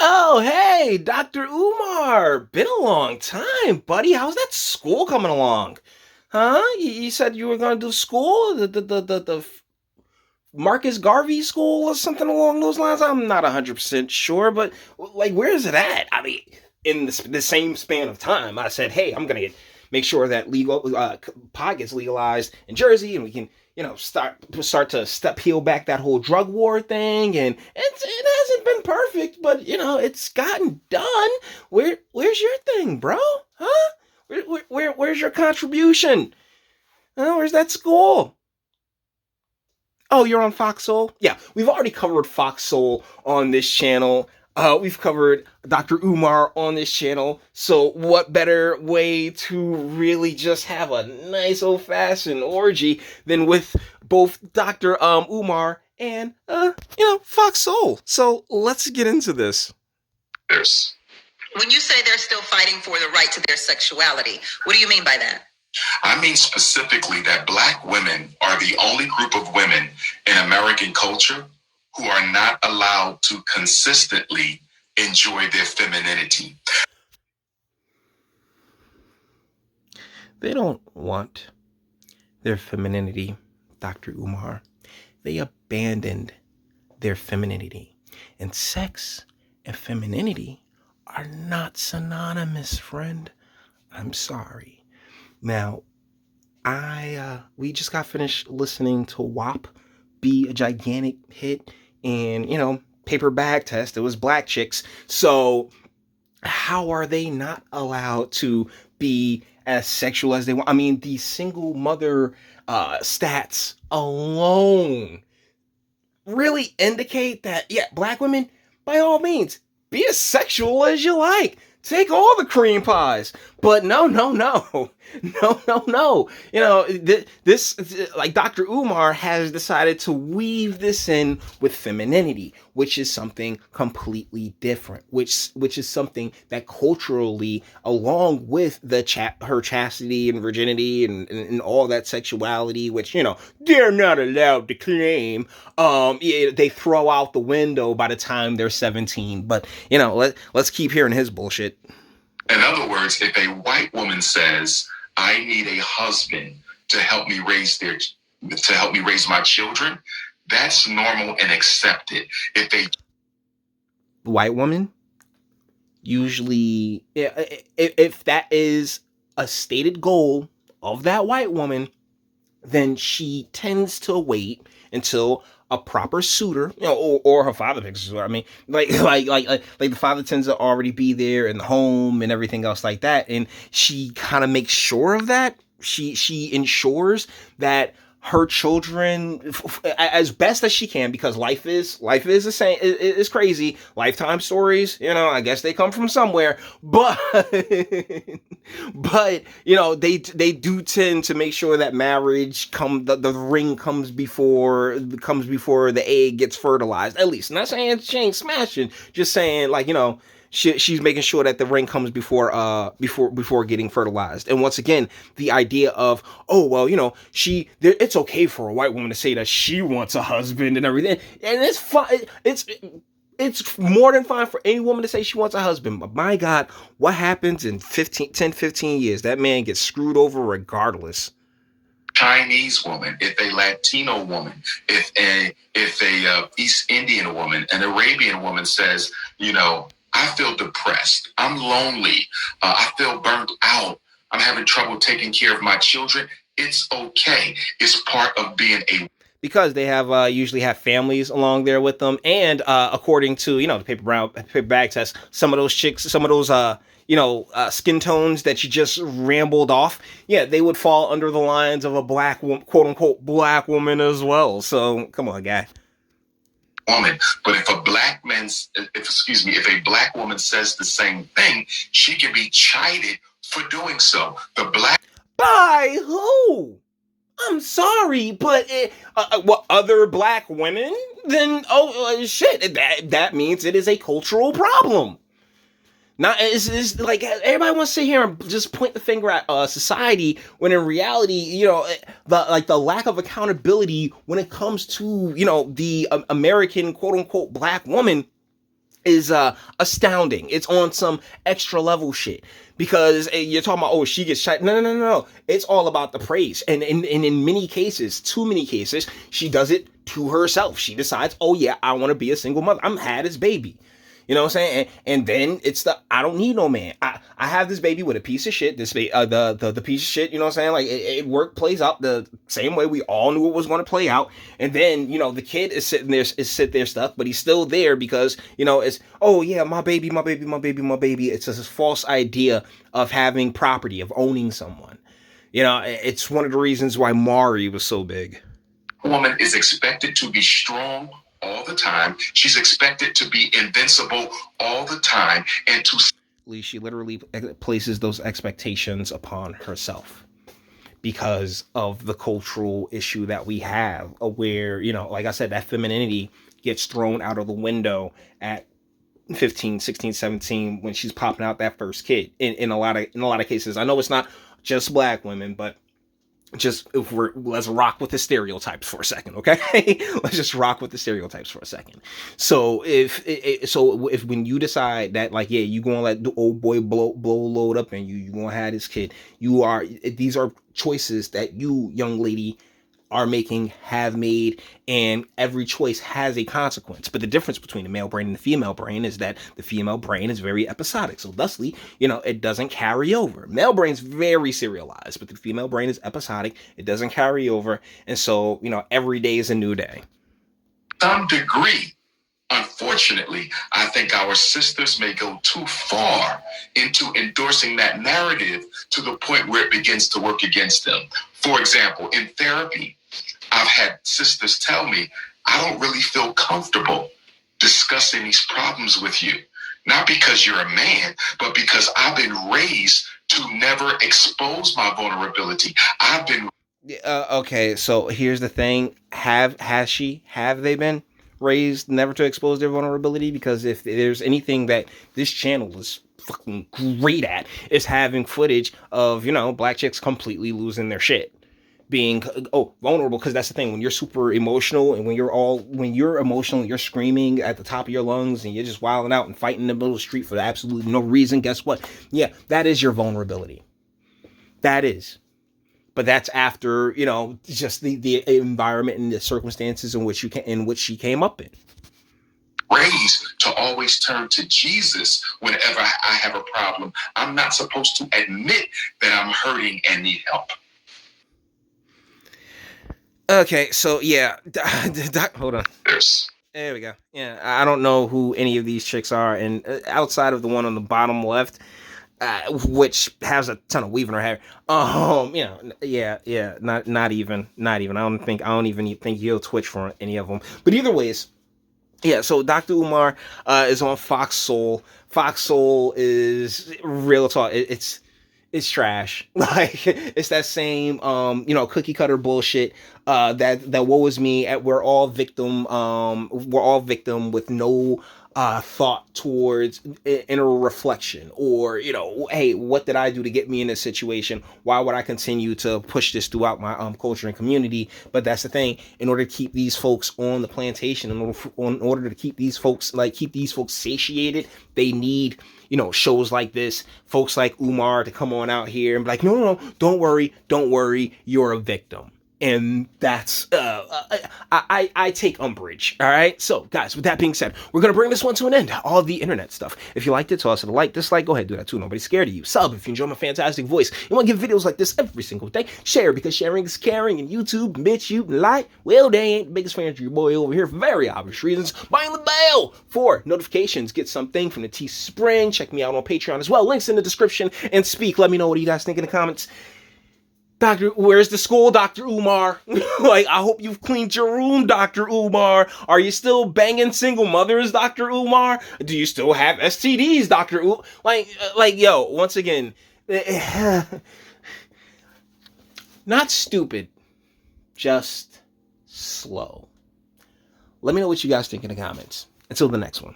Oh, hey, Dr. Umar. Been a long time, buddy. How's that school coming along? Huh? You said you were going to do school? The Marcus Garvey school or something along those lines? I'm not 100% sure, but like, where is it at? I mean, in the same span of time, I said, hey, I'm going to make sure that legal pot gets legalized in Jersey and we can start to peel back that whole drug war thing, and it hasn't been perfect, but it's gotten done. Where's your thing, bro? Huh? Where's your contribution? Where's that school? Oh, you're on Foxhole? Yeah, we've already covered Foxhole on this channel. We've covered Dr. Umar on this channel. So what better way to really just have a nice old-fashioned orgy than with both Dr. Umar and, Foxhole. So let's get into this. When you say they're still fighting for the right to their sexuality, what do you mean by that? I mean specifically that Black women are the only group of women in American culture who are not allowed to consistently enjoy their femininity. They don't want their femininity, Dr. Umar. They abandoned their femininity. And sex and femininity are not synonymous, friend. I'm sorry. Now, we just got finished listening to WAP be a gigantic hit, and paper bag test. It was black chicks. So how are they not allowed to be as sexual as they want? I mean, the single mother stats alone really indicate that, yeah, black women, by all means, be as sexual as you like. Take all the cream pies. But no. This, like Dr. Umar has decided to weave this in with femininity, which is something completely different, which is something that culturally, along with her chastity and virginity and all that sexuality, which, they're not allowed to claim, they throw out the window by the time they're 17. But, let's keep hearing his bullshit. In other words, if a white woman says, I need a husband to help me raise my children, that's normal and accepted. White woman, usually, if that is a stated goal of that white woman, then she tends to wait until a proper suitor, or her father picks her. I mean, like the father tends to already be there in the home and everything else like that, and she kind of makes sure of that. She ensures that her children, as best as she can, because life is the same. It's crazy. Lifetime stories, I guess they come from somewhere, but they do tend to make sure that marriage the ring comes before the egg gets fertilized. At least, not saying she ain't smashing, just saying she's making sure that the ring comes before getting fertilized. And once again, the idea of, it's okay for a white woman to say that she wants a husband and everything, and it's fine. It's more than fine for any woman to say she wants a husband. But my God, what happens in 15 years? That man gets screwed over regardless. Chinese woman, if a Latino woman, if a East Indian woman, an Arabian woman says, I feel depressed. I'm lonely. I feel burnt out. I'm having trouble taking care of my children. It's okay. It's part of being because they have usually have families along there with them, and according to the paper bag test, some of those chicks, some of those skin tones that you just rambled off, they would fall under the lines of a black quote unquote black woman as well. So come on, guy. Woman, but if a black woman says the same thing, she can be chided for doing so. By who? I'm sorry, but what, other black women? Then shit, that means it is a cultural problem. Not it's like everybody wants to sit here and just point the finger at society, when in reality, the lack of accountability when it comes to the American quote unquote black woman is astounding. It's on some extra level shit because you're talking about, oh, she gets shot. No. It's all about the praise, and in many cases, too many cases, she does it to herself. She decides, oh yeah, I want to be a single mother. I'm had this baby. You know what I'm saying? And then it's I don't need no man. I have this baby with a piece of shit. The piece of shit. You know what I'm saying? Like it plays out the same way we all knew it was going to play out. And then the kid is sit there stuck, but he's still there because it's, oh yeah, my baby, my baby, my baby, my baby. It's this false idea of having property, of owning someone. It's one of the reasons why Mari was so big. Woman is expected to be strong all the time. She's expected to be invincible all the time, and she literally places those expectations upon herself because of the cultural issue that we have, where like I said, that femininity gets thrown out of the window at 15, 16, 17 when she's popping out that first kid. In a lot of cases, I know it's not just black women, but let's rock with the stereotypes for a second, okay? Let's just rock with the stereotypes for a second. So if when you decide that, like, yeah, you gonna let the old boy blow load up and you gonna have this kid, these are choices that you, young lady, are making, have made, and every choice has a consequence. But the difference between the male brain and the female brain is that the female brain is very episodic. So thusly, it doesn't carry over. Male brain's very serialized, but the female brain is episodic. It doesn't carry over. And so, every day is a new day. Some degree, unfortunately, I think our sisters may go too far into endorsing that narrative to the point where it begins to work against them. For example, in therapy, I've had sisters tell me, I don't really feel comfortable discussing these problems with you. Not because you're a man, but because I've been raised to never expose my vulnerability. I've been... Okay, so here's the thing. Have they been raised never to expose their vulnerability? Because if there's anything that this channel is fucking great at, is having footage of, black chicks completely losing their shit. Being vulnerable, because that's the thing. When you're super emotional and when you're emotional, you're screaming at the top of your lungs and you're just wilding out and fighting in the middle of the street for absolutely no reason. Guess what? Yeah, that is your vulnerability. That is. But that's after, just the environment and the circumstances in which she came up in. Raised to always turn to Jesus whenever I have a problem. I'm not supposed to admit that I'm hurting and need help. Okay, so yeah, hold on. Yes. There we go. Yeah, I don't know who any of these chicks are, and outside of the one on the bottom left, which has a ton of weave in her hair. Not even. I don't even think you'll twitch for any of them. But either ways, yeah. So Dr. Umar is on Fox Soul. Fox Soul is real talk. It's trash. Like, it's that same cookie cutter bullshit. That woe is me. We're all victim. We're all victim with no thought towards inner reflection, or hey, what did I do to get me in this situation? Why would I continue to push this throughout my culture and community? But that's the thing. In order to keep these folks on the plantation, in order to keep these folks satiated, they need shows like this, folks like Umar to come on out here and be like, no, don't worry, you're a victim. And that's, I take umbrage. All right. So guys, with that being said, we're going to bring this one to an end. All the internet stuff. If you liked it, toss it a like, dislike, go ahead, do that too. Nobody's scared of you. Sub if you enjoy my fantastic voice. You want to give videos like this every single day. Share, because sharing is caring. And YouTube, Bitchute, and like, well, they ain't the biggest fan of your boy over here for very obvious reasons. Buying the bell for notifications. Get something from the Teespring. Check me out on Patreon as well. Links in the description. And speak. Let me know what you guys think in the comments. Where's the school, Dr. Umar? Like, I hope you've cleaned your room, Dr. Umar. Are you still banging single mothers, Dr. Umar? Do you still have STDs, Dr. Umar? Like, yo, once again, not stupid, just slow. Let me know what you guys think in the comments. Until the next one.